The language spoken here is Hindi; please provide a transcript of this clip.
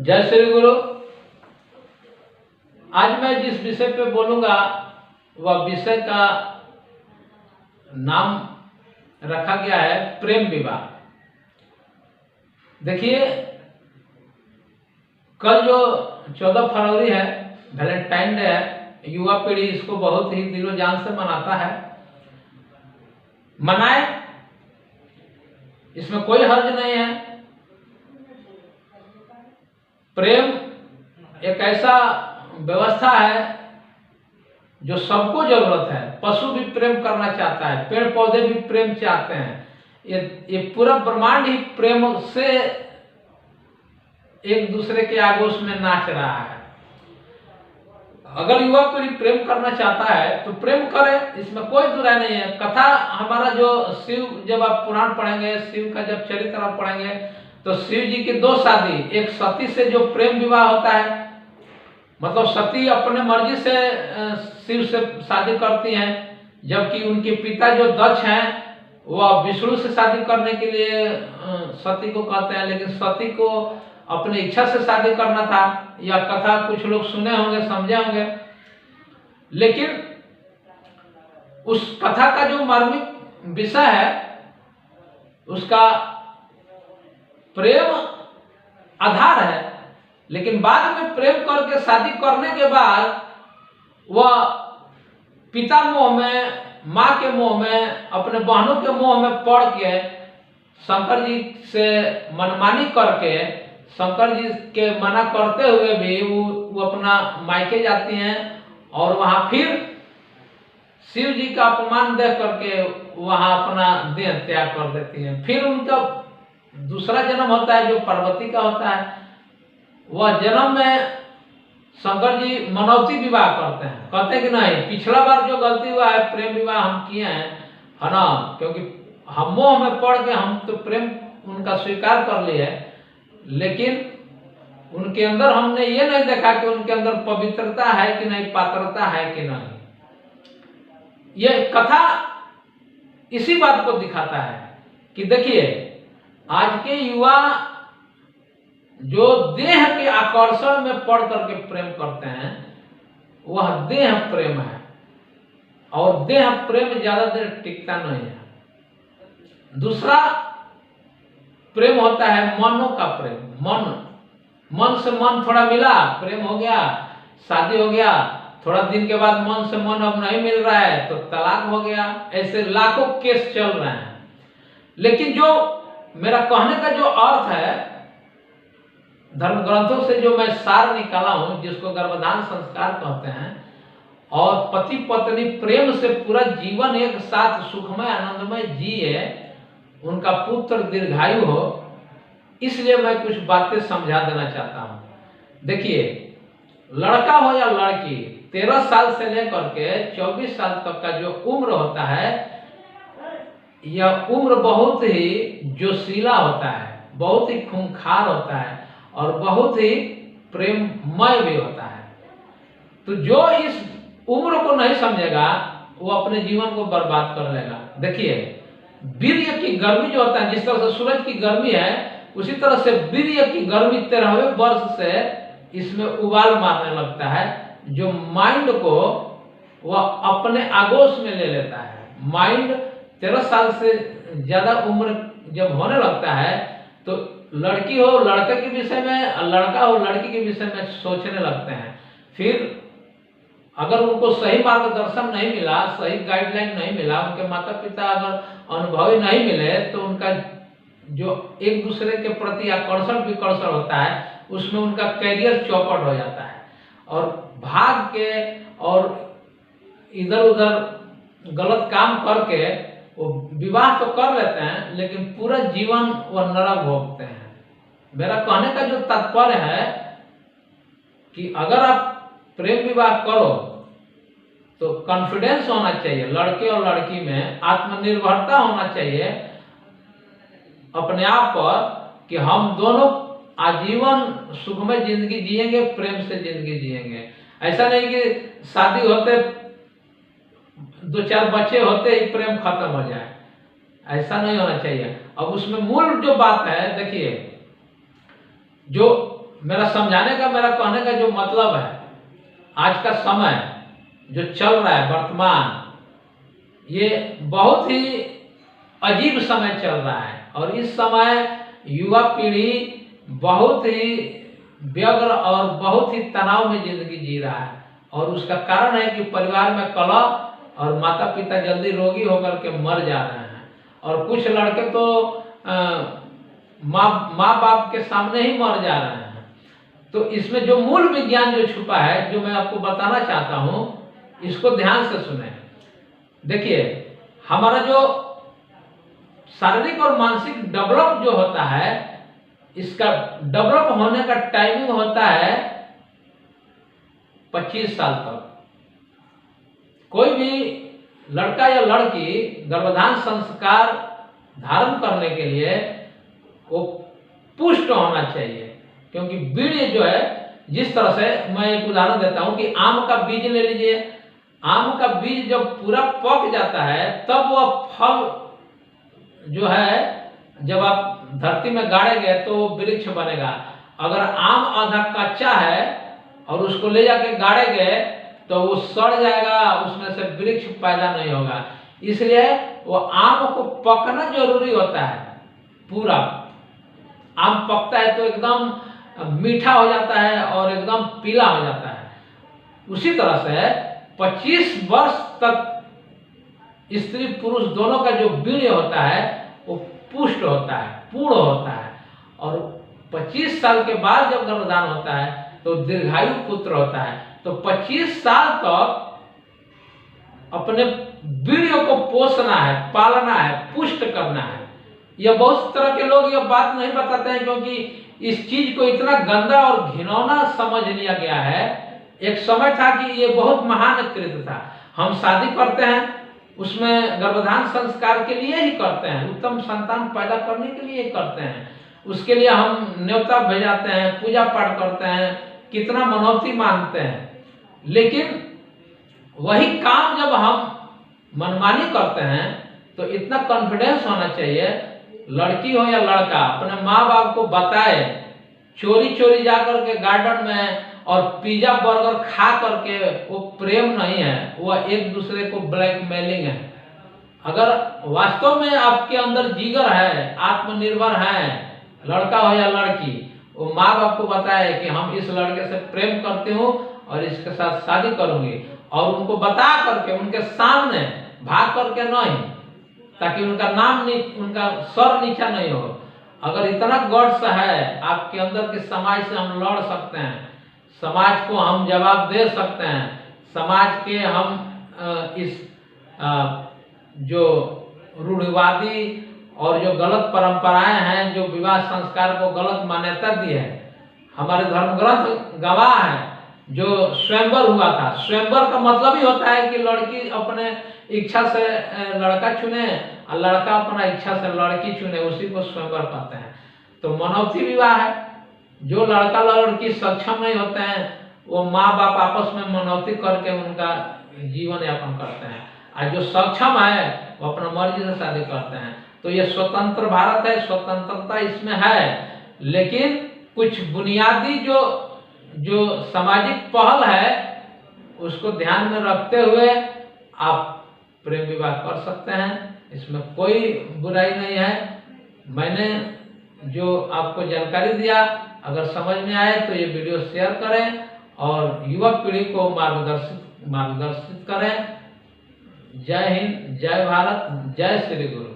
जय श्री गुरु। आज मैं जिस विषय पे बोलूंगा वह विषय का नाम रखा गया है प्रेम विवाह। देखिए, कल जो 14 फरवरी है, वैलेंटाइन डे है, युवा पीढ़ी इसको बहुत ही दिलो जान से मनाता है। मनाए, इसमें कोई हर्ज नहीं है। प्रेम एक ऐसा व्यवस्था है जो सबको जरूरत है। पशु भी प्रेम करना चाहता है, पेड़ पौधे भी प्रेम चाहते हैं। ये पूरा ब्रह्मांड ही प्रेम से एक दूसरे के आगोश में नाच रहा है। अगर युवा पीढ़ी प्रेम करना चाहता है तो प्रेम करे, इसमें कोई दुराय नहीं है। कथा हमारा जो शिव, जब आप पुराण पढ़ेंगे, शिव का जब चरित्र आप पढ़ेंगे तो शिव जी की 2 शादी, एक सती से जो प्रेम विवाह होता है, मतलब सती अपने मर्जी से शिव से शादी करती हैं, जबकि उनके पिता जो दक्ष हैं वह विष्णु से शादी करने के लिए सती को कहते हैं, लेकिन सती को अपनी इच्छा से शादी करना था। यह कथा कुछ लोग सुने होंगे, समझे होंगे, लेकिन उस कथा का जो मार्मिक विषय है उसका प्रेम आधार है। लेकिन बाद में प्रेम करके शादी करने के बाद वह पिता मोह में, माँ के मोह में, अपने बहनों के मोह में पड़ के शंकर जी से मनमानी करके, शंकर जी के मना करते हुए भी वो अपना मायके जाती हैं और वहां फिर शिव जी का अपमान देख करके वहां अपना देह त्याग कर देती हैं। फिर उनका दूसरा जन्म होता है जो पार्वती का होता है। वह जन्म में शंकर जी मनौती विवाह करते हैं, कहते हैं कि नहीं, पिछला बार जो गलती हुआ है, प्रेम विवाह हम किए हैं, है ना, क्योंकि हम मोह में पड़ के हम तो प्रेम उनका स्वीकार कर लिए, लेकिन उनके अंदर हमने ये नहीं देखा कि उनके अंदर पवित्रता है कि नहीं, पात्रता है कि नहीं। यह कथा इसी बात को दिखाता है कि देखिए, आज के युवा जो देह के आकर्षण में पड़ करके प्रेम करते हैं वह देह प्रेम है, और देह प्रेम ज्यादा देर टिकता नहीं है। दूसरा प्रेम होता है मनों का प्रेम। मन से मन थोड़ा मिला, प्रेम हो गया, शादी हो गया, थोड़ा दिन के बाद मन से मन अब नहीं मिल रहा है तो तलाक हो गया। ऐसे लाखों केस चल रहे हैं। लेकिन जो मेरा कहने का जो अर्थ है, धर्म ग्रंथों से जो मैं सार निकाला हूं, जिसको गर्भधान संस्कार कहते हैं, और पति पत्नी प्रेम से पूरा जीवन एक साथ सुखमय आनंदमय जिए, उनका पुत्र दीर्घायु हो, इसलिए मैं कुछ बातें समझा देना चाहता हूं। देखिए, लड़का हो या लड़की, 13 साल से लेकर के 24 साल तक का जो उम्र होता है, यह उम्र बहुत ही जोशीला होता है, बहुत ही खूंखार होता है और बहुत ही प्रेममय भी होता है। तो जो इस उम्र को नहीं समझेगा वो अपने जीवन को बर्बाद कर लेगा। देखिए, वीर्य की गर्मी जो होता है, जिस तरह से सूरज की गर्मी है, उसी तरह से वीर्य की गर्मी 13वें वर्ष से इसमें उबाल मारने लगता है, जो माइंड को वह अपने आगोश में ले लेता है। माइंड 13 साल से ज्यादा उम्र जब होने लगता है तो लड़की हो लड़के के विषय में, लड़का हो लड़की के विषय में सोचने लगते हैं। फिर अगर उनको सही मार्गदर्शन नहीं मिला, सही गाइडलाइन नहीं मिला, उनके माता पिता अगर अनुभवी नहीं मिले, तो उनका जो एक दूसरे के प्रति आकर्षण विकर्षण होता है, उसमें उनका कैरियर चौपट हो जाता है और भाग के और इधर उधर गलत काम करके वो विवाह तो कर लेते हैं, लेकिन पूरा जीवन वह नरक भोगते हैं। मेरा कहने का जो तात्पर्य है कि अगर आप प्रेम विवाह करो तो कॉन्फिडेंस होना चाहिए लड़के और लड़की में, आत्मनिर्भरता होना चाहिए अपने आप पर कि हम दोनों आजीवन सुखमय जिंदगी जिएंगे, प्रेम से जिंदगी जिएंगे। ऐसा नहीं कि शादी होते 2-4 बच्चे होते ही प्रेम खत्म हो जाए, ऐसा नहीं होना चाहिए। अब उसमें मूल जो बात है, देखिए, जो मेरा समझाने का, मेरा कहने का जो मतलब है, आज का समय जो चल रहा है वर्तमान, ये बहुत ही अजीब समय चल रहा है। और इस समय युवा पीढ़ी बहुत ही व्यग्र और बहुत ही तनाव में जिंदगी जी रहा है। और उसका कारण है कि परिवार में कलह और माता पिता जल्दी रोगी होकर के मर जा रहे हैं। और कुछ लड़के तो माँ बाप के सामने ही मर जा रहे हैं। तो इसमें जो मूल विज्ञान जो छुपा है, जो मैं आपको बताना चाहता हूँ, इसको ध्यान से सुने। देखिए, हमारा जो शारीरिक और मानसिक डेवलप जो होता है, इसका डेवलप होने का टाइमिंग होता है 25 साल तक। कोई भी लड़का या लड़की गर्भाधान संस्कार धारण करने के लिए वो पुष्ट होना चाहिए। क्योंकि बीज जो है, जिस तरह से मैं एक उदाहरण देता हूं कि आम का बीज ले लीजिए। आम का बीज जब पूरा पक जाता है तब वह फल जो है, जब आप धरती में गाड़ेंगे तो वो वृक्ष बनेगा। अगर आम आधा कच्चा है और उसको ले जाके गाड़ेंगे तो वो सड़ जाएगा, उसमें से वृक्ष पैदा नहीं होगा। इसलिए वो आम को पकना जरूरी होता है। पूरा आम पकता है तो एकदम मीठा हो जाता है और एकदम पीला हो जाता है। उसी तरह से 25 वर्ष तक स्त्री पुरुष दोनों का जो वीर्य होता है वो पुष्ट होता है, पूर्ण होता है। और 25 साल के बाद जब गर्भधान होता है तो दीर्घायु पुत्र होता है। तो 25 साल तक अपने वीर्य को पोषना है, पालना है, पुष्ट करना है। यह बहुत तरह के लोग यह बात नहीं बताते हैं, क्योंकि इस चीज को इतना गंदा और घिनौना समझ लिया गया है। एक समय था कि ये बहुत महान कृत्य था। हम शादी करते हैं, उसमें गर्भधान संस्कार के लिए ही करते हैं, उत्तम संतान पैदा करने के लिए करते हैं। उसके लिए हम न्योता भेजाते हैं, पूजा पाठ करते हैं, कितना मनौती मानते हैं। लेकिन वही काम जब हम मनमानी करते हैं तो इतना कॉन्फिडेंस होना चाहिए, लड़की हो या लड़का अपने माँ बाप को बताए, चोरी चोरी जाकर के गार्डन में और पिज्जा बर्गर खा करके वो प्रेम नहीं है, वह एक दूसरे को ब्लैकमेलिंग है। अगर वास्तव में आपके अंदर जिगर है, आत्मनिर्भर है, लड़का हो या लड़की, वो माँ बाप को बताए कि हम इस लड़के से प्रेम करती हूँ और इसके साथ शादी करूंगी, और उनको बता करके उनके सामने भाग करके नहीं, ताकि उनका नाम उनका सर नीचा नहीं हो। अगर इतना गट्स है आपके अंदर कि समाज से हम लड़ सकते हैं, समाज को हम जवाब दे सकते हैं, समाज के हम इस जो रूढ़िवादी और जो गलत परंपराएं हैं, जो विवाह संस्कार को गलत मान्यता दी है, हमारे धर्म ग्रंथ गवाह है। जो स्वयंवर हुआ था, स्वयंवर का मतलब ही होता है कि लड़की अपने इच्छा से लड़का चुने और लड़का अपना इच्छा से लड़की चुने, उसी को स्वयंवर कहते हैं। तो मनौती विवाह है। जो लड़का लड़की सक्षम नहीं होते हैं वो माँ बाप आपस में मनौती करके उनका जीवन यापन करते हैं, और जो सक्षम है वो अपना मर्जी से शादी करते हैं। तो ये स्वतंत्र भारत है, स्वतंत्रता इसमें है। लेकिन कुछ बुनियादी जो सामाजिक पहल है उसको ध्यान में रखते हुए आप प्रेम विवाह कर सकते हैं, इसमें कोई बुराई नहीं है। मैंने जो आपको जानकारी दिया, अगर समझ में आए तो ये वीडियो शेयर करें और युवा पीढ़ी को मार्गदर्शित करें। जय हिंद, जय भारत, जय श्री गुरु।